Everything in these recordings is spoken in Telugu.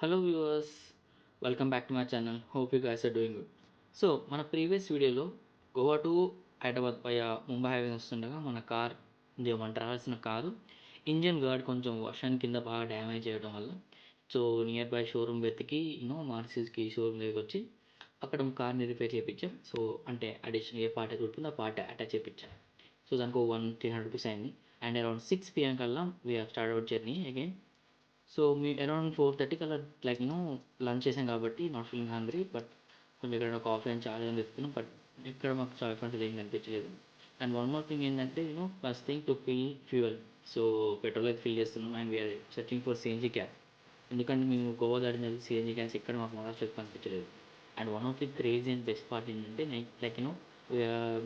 Hello viewers, welcome back to my channel. Hope you guys are doing good. So మన ప్రీవియస్ వీడియోలో గోవా టు హైదరాబాద్ పై ముంబై హైవే వస్తుండగా మనం రావాల్సిన కారు ఇంజిన్ గార్డ్ కొంచెం వర్షం కింద బాగా డ్యామేజ్ చేయడం వల్ల సో నియర్ బై షోరూమ్ వెతికి మార్సిస్కి షోరూమ్ దగ్గరికి వచ్చి అక్కడ కార్ని రిపేర్ చేయించాం. సో అంటే అడిషనల్ ఏ పార్ట్ అయితే ఉంటుందో ఆ పార్ట్ అటాచ్ చేయించాం. సో దానికి 1,300 రూపీస్ అయింది. అండ్ అరౌండ్ 6 PM కల్లా we have start our journey again. So me around 4:30 కల్లా లంచ్ చేసాం కాబట్టి నాట్ ఫీలింగ్ హంగ్రీ. బట్ మేము ఇక్కడ కాఫీ అని చాలా తెచ్చుకున్నాం. బట్ ఇక్కడ మాకు చాలా ఫ్రెండ్స్ ఏం కనిపించలేదు. అండ్ వన్ మోర్ థింగ్ ఏంటంటే first thing to fill fuel. So petrol అయితే ఫిల్ చేస్తున్నాం and we are searching for CNG cab. ఎందుకంటే మేము గోవా దాటినది సిఎన్జీ క్యాబ్స్ ఇక్కడ మాకు మహారాష్ట్రకి కనిపించలేదు. And one of the crazy and best part ఏంటంటే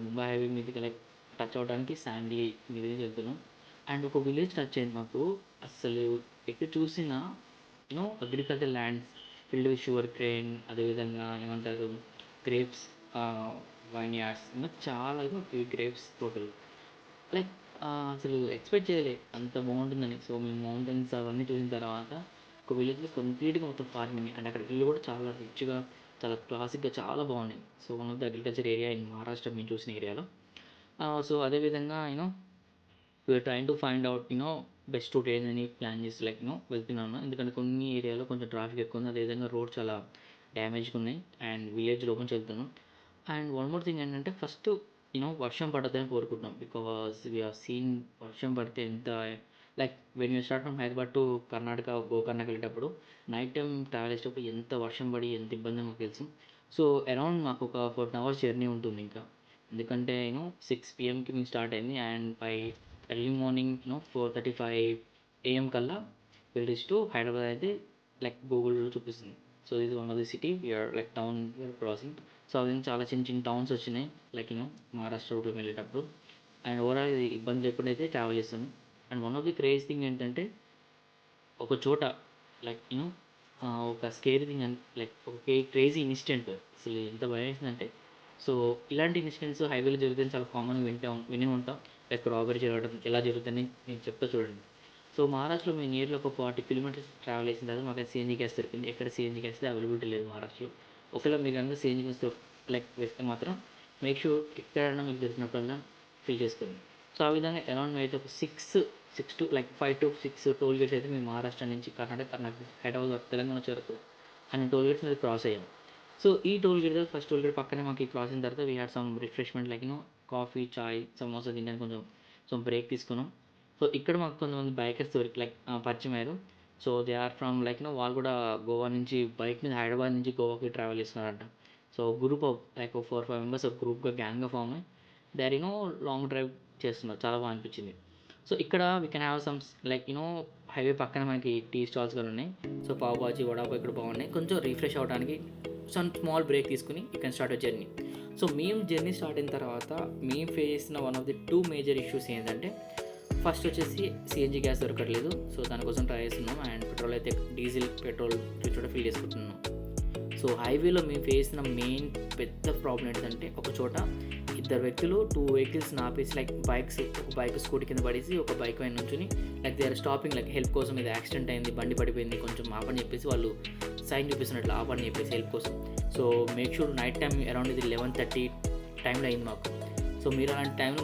ముంబై హైవే మీదకి టచ్ అవ్వడానికి శాండీ మీద వెళ్తున్నాం. అండ్ ఒక విలేజ్ టచ్ అయింది మాకు. అసలు ఎక్కడ చూసినా agriculture lands filled with sugar crane, అదేవిధంగా ఏమంటారు గ్రేప్స్, వైన్ యార్డ్స్, చాలా గ్రేప్స్ టోటల్ లైక్ అసలు ఎక్స్పెక్ట్ చేయలే అంత బాగుంటుందని. సో మేము మౌంటైన్స్ అవన్నీ చూసిన తర్వాత ఒక విలేజ్లో కంప్లీట్గా మొత్తం ఫార్మింగ్. అండ్ అక్కడ ఇల్లు కూడా చాలా రిచ్గా, చాలా క్లాసిక్గా చాలా బాగున్నాయి. So one of the agriculture area in Maharashtra మేము చూసిన ఏరియాలో. సో అదేవిధంగా we are trying to find out best route ఏదని ప్లాన్ చేసి వెళ్తున్నాను. ఎందుకంటే కొన్ని ఏరియాలో కొంచెం ట్రాఫిక్ ఎక్కువ ఉంది, అదేవిధంగా రోడ్ చాలా డ్యామేజ్గా ఉన్నాయి. అండ్ విలేజ్ లోపలికి వెళ్తున్నాం. అండ్ వన్ మోర్ థింగ్ ఏంటంటే ఫస్ట్ వర్షం పడద్దని కోరుకుంటున్నాం. బికాస్ వీఆర్ సీన్ వర్షం పడితే ఎంత when you start from Hyderabad to Karnataka గోకర్ణకి వెళ్ళేటప్పుడు నైట్ టైం ట్రావెల్ చేసేటప్పుడు ఎంత వర్షం పడి ఎంత ఇబ్బంది మాకు తెలుసు. సో అరౌండ్ మాకు ఒక 14 hours జర్నీ ఉంటుంది ఇంకా. ఎందుకంటే 6 PMకి మేము స్టార్ట్ అయింది and by early morning 4:35 AM కల్లా విల్ రీచ్ టు హైదరాబాద్ అయితే గూగుల్లో చూపిస్తుంది. సో ఇది one of the city we are town we are crossing. సో అవి చాలా చిన్న చిన్న టౌన్స్ వచ్చినాయి మహారాష్ట్ర రూట్లో వెళ్ళేటప్పుడు. అండ్ ఓవరాల్ ఇది ఇబ్బంది లేకుండా అయితే ట్రావెల్ చేస్తాను. And one of the craze thing ఏంటంటే ఒక చోట లైక్ యూనో ఒక స్కేరీ థింగ్ అండ్ ఒక క్రేజీ ఇన్సిడెంట్. అసలు ఎంత భయం వేసిందంటే, సో ఇలాంటి ఇన్సిడెంట్స్ హైవేలో జరుగుతుంది చాలా కామన్గా విని ఉంటాం. రాబరీ జరగడం ఎలా జరుగుతుందని నేను చెప్తా చూడండి. సో మహారాష్ట్రలో మేము నియర్లీ ఒక 40 kilometers ట్రావెల్ చేసిన తర్వాత మాకు సిఎన్జీ గ్యాస్ దొరికింది. ఎక్కడ సిఎన్జీ గ్యాస్ అవైలబిలిటీ లేదు మహారాష్ట్రలో. ఒకవేళ మీరు కనుక సిఎన్జీ గ్యాస్ వేస్తే మాత్రం మేక్ షూర్ ఎక్కడైనా మీకు దొరికినప్పుడల్లా ఫిల్ చేసుకోండి. సో ఆ విధంగా అరౌండ్ అయితే ఒక 5 to 6 టోల్ గేట్స్ అయితే మేము మహారాష్ట్ర నుంచి కర్ణాటక హైదరాబాద్ తెలంగాణ వరకు అన్ని టోల్ గేట్స్ మీద క్రాస్ అయ్యాం. సో ఈ toll gate first toll gate పక్కనే మాకు క్రాస్ అయిన తర్వాత we had some refreshment coffee, chai, samosa తినడానికి కొంచెం బ్రేక్ తీసుకున్నాం. సో ఇక్కడ మాకు కొంతమంది బైకర్స్ పరిచయం అయ్యారు. సో దే ఆర్ ఫ్రమ్ వాళ్ళు కూడా గోవా నుంచి బైక్ మీద హైదరాబాద్ నుంచి గోవాకి ట్రావెల్ చేస్తున్నారంట. సో గ్రూప్ ఆఫ్ 4-5 members ఒక గ్రూప్గా గ్యాంగ్గా ఫామ్ అయ్యి దే ఆర్ లాంగ్ డ్రైవ్ చేస్తున్నారు. చాలా బాగా అనిపించింది. సో ఇక్కడ we can have some highway పక్కన మనకి టీ స్టాల్స్ కూడా ఉన్నాయి. సో పావ్ బాజీ, వడాపావ్ ఇక్కడ బాగున్నాయి. కొంచెం రీఫ్రెష్ అవ్వడానికి స్మాల్ బ్రేక్ తీసుకుని you can start journey. So మేము జర్నీ స్టార్ట్ అయిన తర్వాత మేము ఫేస్ చేసిన one of the 2 major issues ఏంటంటే, ఫస్ట్ వచ్చేసి సిఎన్జీ గ్యాస్ దొరకట్లేదు. సో దానికోసం ట్రై చేస్తున్నాం. అండ్ పెట్రోల్ అయితే పెట్రోల్ చోట ఫిల్ చేసుకుంటున్నాం. సో హైవేలో మేము ఫేస్ చేసిన మెయిన్ పెద్ద ప్రాబ్లం ఏంటంటే, ఒక చోట 2 వ్యక్తులు 2 vehicles ఆపేసి ఒక బైక్ స్కూటీ కింద పడేసి ఒక బైక్ పైన నుంచుని దే ఆర్ స్టాపింగ్ హెల్ప్ కోసం. ఇది యాక్సిడెంట్ అయింది, బండి పడిపోయింది, కొంచెం ఆపని చెప్పేసి వాళ్ళు సైన్ చూపిస్తున్నట్లు ఆపని చెప్పేసి హెల్ప్ కోసం. So make sure night time around ఇది 11:30 టైంలో అయింది మాకు. సో మీరు అలాంటి టైంలో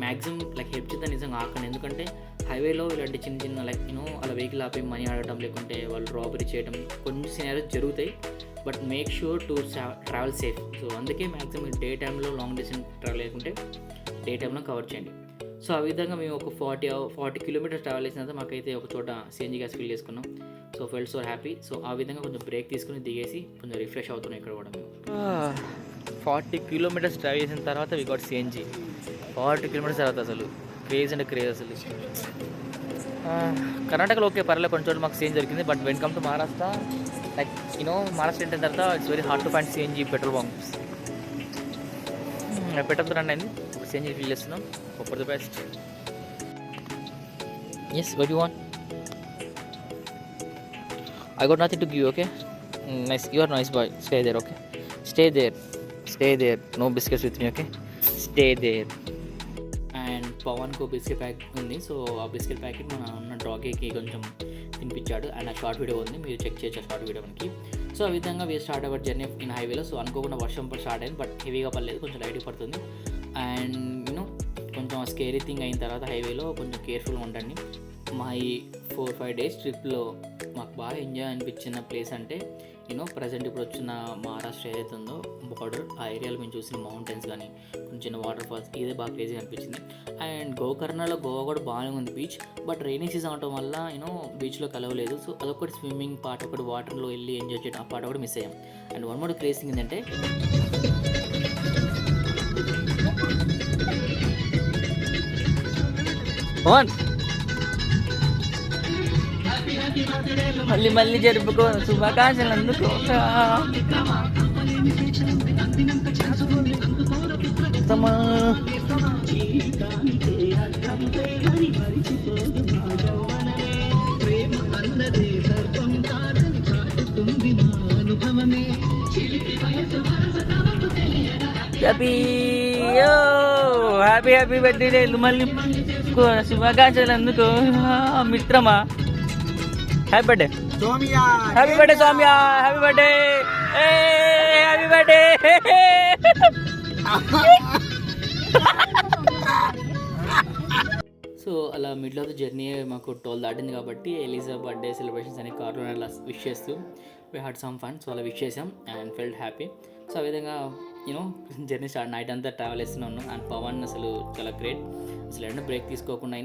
మ్యాక్సిమం హెల్ప్ చేద్దాం నిజంగా ఆకండి. ఎందుకంటే హైవేలో ఇలాంటి చిన్న అలా వెహికల్ ఆపి మనీ ఆడటం, లేకుంటే వాళ్ళు రాబరీ చేయడం కొన్ని సినారియోస్ జరుగుతాయి. But make sure to travel safe. So అందుకే మ్యాక్సిమం డే టైంలో లాంగ్ డిస్టెన్స్ ట్రావెల్ చేయకుంటే డే టైంలో కవర్ చేయండి. సో ఆ విధంగా మేము ఒక 40 kilometers ట్రావెల్ చేసిన తర్వాత మాకైతే ఒక చోట సిఎన్జీ గ్యాస్ ఫిల్ చేసుకున్నాం. So felt so happy. So ఆ విధంగా కొంచెం బ్రేక్ తీసుకుని దిగేసి కొంచెం రిఫ్రెష్ అవుతున్నాం ఇక్కడ కూడా మేము. 40 kilometers ట్రావెల్ చేసిన తర్వాత వి గాట్ సిఎన్జీ. 40 kilometers తర్వాత అసలు క్రేజ్ అంటే క్రేజ్ అసలు. కర్ణాటకలో ఓకే పర్లేదు, కొంచెం మాకు సిఎన్జీ దొరికింది. But when come to Maharashtra Maharashtra ఏంటంటే తర్వాత it's very hard to find CNG petrol bunks. Petrol run అయింది, సిఎన్జీ ఫిల్ చేస్తున్నాం. Hope for the best. Yes, what you want? I got nothing to give you, okay? Nice, you are nice boy. Stay there, okay? Stay there. No biscuits with me, okay? Stay there. And పవన్కు బిస్కెట్ ప్యాకెట్ ఉంది. సో ఆ బిస్కెట్ ప్యాకెట్ మన ఉన్న డాగీకి కొంచెం తినిపించాడు. అండ్ ఆ షార్ట్ వీడియో ఉంది, మీరు చెక్ చేయొచ్చు షార్ట్ వీడియో మనకి. సో ఆ విధంగా we start our journey in హైవేలో. సో అనుకోకుండా వర్షం స్టార్ట్ అయింది, బట్ హెవీగా పడలేదు, కొంచెం లైట్గా పడుతుంది. అండ్ కొంచెం స్కేరీ థింగ్ అయిన తర్వాత హైవేలో కొంచెం కేర్ఫుల్గా ఉండండి. మా ఈ 4-5 డేస్ ట్రిప్లో మాకు బాగా ఎంజాయ్ అనిపించిన ప్లేస్ అంటే ప్రజెంట్ ఇప్పుడు వచ్చిన మహారాష్ట్ర ఏదైతే ఉందో బార్డర్, ఆ ఏరియాలో మేము చూసిన మౌంటైన్స్ కానీ కొంచెం చిన్న వాటర్ ఫాల్స్, ఇదే బాగా క్రేజీగా అనిపించింది. అండ్ గోకర్ణలో గోవా కూడా బాగానే ఉంది బీచ్, బట్ రైనీ సీజన్ అవడం వల్ల బీచ్లో కలవలేదు. సో అదొకటి స్విమ్మింగ్ పార్ట్, ఒకటి వాటర్లో వెళ్ళి ఎంజాయ్ చేయడం, ఆ పార్ట్ కూడా మిస్ అయ్యాం. And one more craze thing ఏంటంటే మళ్ళీ మళ్ళీ జరుపుకో శుభాకాంక్షలు అందుకో. హ్యాపీ హ్యాపీ బర్త్డే మళ్ళీ శుభాకాంక్షలు అందుకో మిత్రమా. Happy birthday Soumya, happy birthday Soumya, happy birthday, happy birthday. So అలా మిడిల్ ఆఫ్ ద జర్నీ మాకు 12 దాటింది కాబట్టి ఎలిజా బర్త్డే సెలబ్రేషన్స్ అనే కార్లో అలా విష్ చేస్తూ we had some fun. So అలా విష్ చేసాం అండ్ ఫెల్ట్ హ్యాపీ. సో ఆ విధంగా జర్నీ స్టార్ట్, నైట్ అంతా ట్రావెల్ చేస్తూనే ఉన్నాం. అండ్ పవన్ అసలు చాలా గ్రేట్, అసలు ఎన్నో బ్రేక్ తీసుకోకుండా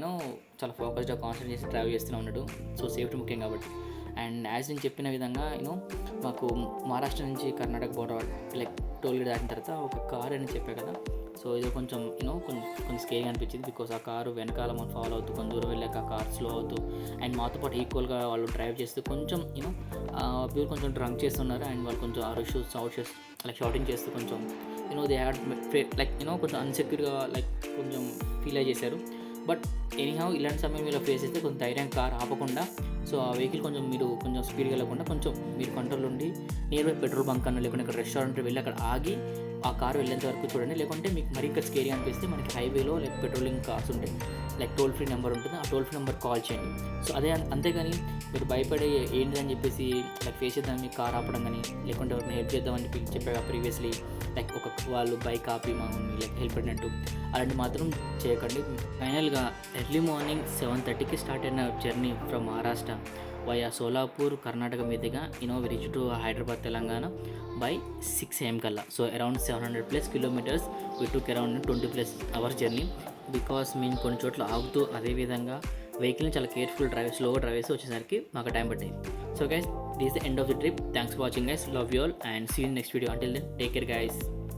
చాలా ఫోకస్డ్గా కాన్సన్ట్రేట్ చేసి ట్రావెల్ చేస్తూనే ఉన్నాడు. సో సేఫ్టీ ముఖ్యం కాబట్టి. అండ్ యాజ్ నేను చెప్పిన విధంగా మాకు మహారాష్ట్ర నుంచి Karnataka border like toll gate దాటిన తర్వాత ఒక కార్ అని చెప్పా కదా. సో ఇది కొంచెం కొంచెం స్కేర్గా అనిపించింది, బికాస్ ఆ కారు వెనకాల మనం ఫాలో అవుతూ కొంచెం దూరం వెళ్ళాక ఆ కార్ స్లో అవుతూ అండ్ మాతో పాటు ఈక్వల్గా వాళ్ళు డ్రైవ్ చేస్తూ కొంచెం ప్యూర్ కొంచెం డ్రంక్ చేస్తున్నారు. అండ్ వాళ్ళు కొంచెం అరుషు సౌట్ చేస్తూ అలా షౌటింగ్ చేస్తూ కొంచెం దే హ్యాడ్ లైక్ కొంచెం అన్సెక్యూర్గా లైక్ కొంచెం ఫీల్ అయ్యి చేశారు. బట్ ఎనీహౌ ఇలాంటి సమయం మీరు ఫేస్ అయితే కొంచెం ధైర్యం కార్ ఆపకుండా, సో ఆ వెహికల్ మీరు కొంచెం స్పీడ్గా వెళ్ళకుండా కొంచెం మీరు కంట్రోల్ ఉండి నియర్ బై పెట్రోల్ బంక్ అన్న లేకుంటే ఇక్కడ రెస్టారెంట్ వెళ్ళి అక్కడ ఆగి ఆ కార్ వెళ్ళేంత వరకు చూడండి. లేకుంటే మీకు మరీ ఇంకా స్కేరీ అనిపిస్తే మనకి హైవేలో లైక్ పెట్రోలింగ్ కార్స్ ఉంటాయి, లైక్ టోల్ ఫ్రీ నెంబర్ ఉంటుంది, ఆ టోల్ ఫ్రీ నెంబర్ కాల్ చేయండి. సో అదే అంతేగాని మీరు భయపడే ఏంటి అని చెప్పేసి లైక్ ఫేస్ చేద్దాం మీకు కార్ ఆపడం కానీ లేకుంటే ఎవరిని హెల్ప్ చేద్దామని చెప్పి చెప్పాక ప్రీవియస్లీ లైక్ వాళ్ళు బైక్ ఆపి మమ్మల్ని లైక్ హెల్ప్ అయినట్టు అలాంటి మాత్రం చేయకండి. ఫైనల్గా ఎర్లీ మార్నింగ్ 7:30కి స్టార్ట్ అయిన journey from Maharashtra via Solapur Karnataka మీదుగా we reach to Hyderabad Telangana by 6 AM కల్లా. So around 700+ kilometres we took around 20+ hours journey, because మేము కొన్ని చోట్ల ఆగుతూ అదేవిధంగా వెహికల్ని చాలా కేర్ఫుల్ స్లోగా డ్రైవ్ చేసి వచ్చేసరికి మాకు టైం పట్టింది. So guys, this the end of the trip. Thanks for watching guys, love you all and see you next video. Until then take care guys.